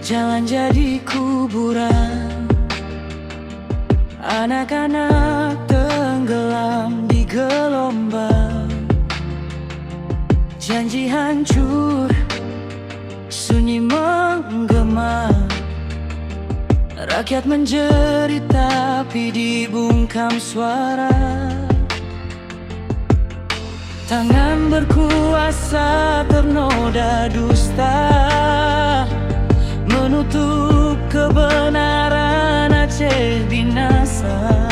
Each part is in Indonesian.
Jalan jadi kuburan, anak-anak tenggelam di gelombang. Janji hancur, sunyi menggema. Rakyat menjerit tapi dibungkam suara. Tangan berkuasa ternoda dusta, menutup kebenaran Aceh binasa.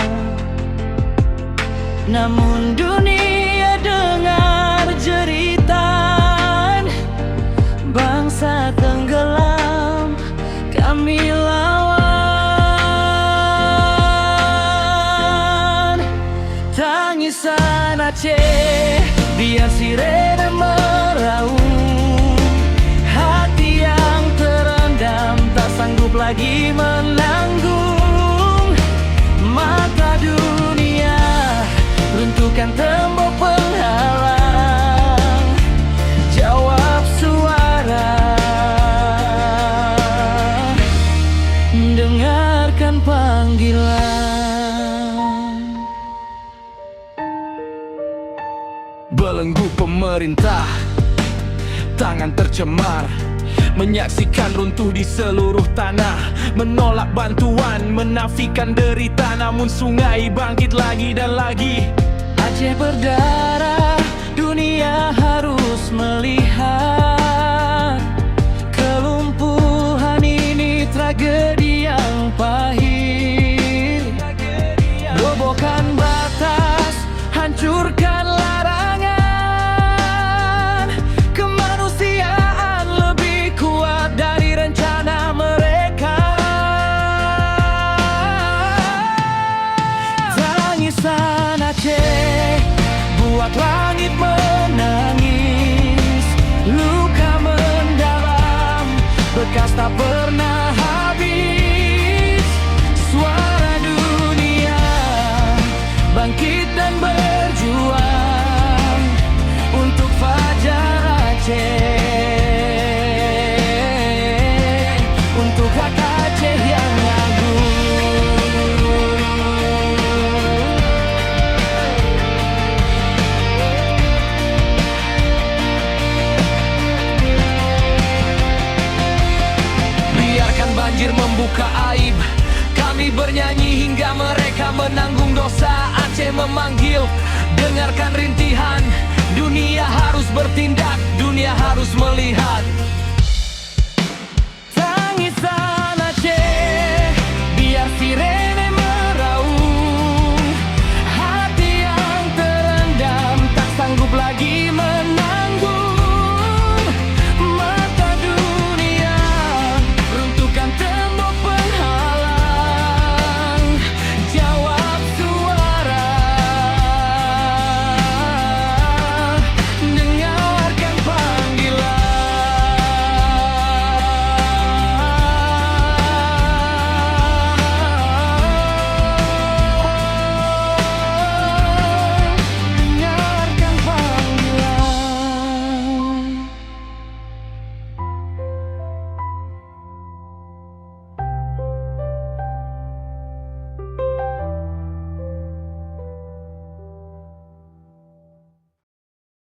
Namun dunia dengar jeritan, bangsa tenggelam, kami lawan. Tangisan Aceh, biar sirene meraung. Hati yang terendam tak sanggup lagi menanggung. Mata dunia runtuhkan tembok penghalang. Jawab suara, dengarkan panggilan. Belenggu pemerintah, tangan tercemar, menyaksikan runtuh di seluruh tanah. Menolak bantuan, menafikan derita, namun sungai bangkit lagi dan lagi. Aceh berdarah, dunia harus melihat. Kelumpuhan ini tragedi yang pahit. Robohkan batas, hancurkan larangan. Kemanusiaan lebih kuat dari rencana mereka. Tangisan Aceh buat langit menangis. Luka mendalam, bekas tak pernah habis. Suara dunia bangkit dan berjuang untuk Fajar Aceh, untuk hak Aceh yang agung. Biarkan banjir membuka aib, kami bernyanyi hingga mereka menanggung dosa. Aceh memanggil, dengarkan rintihan. Dunia harus bertindak, dunia harus melihat.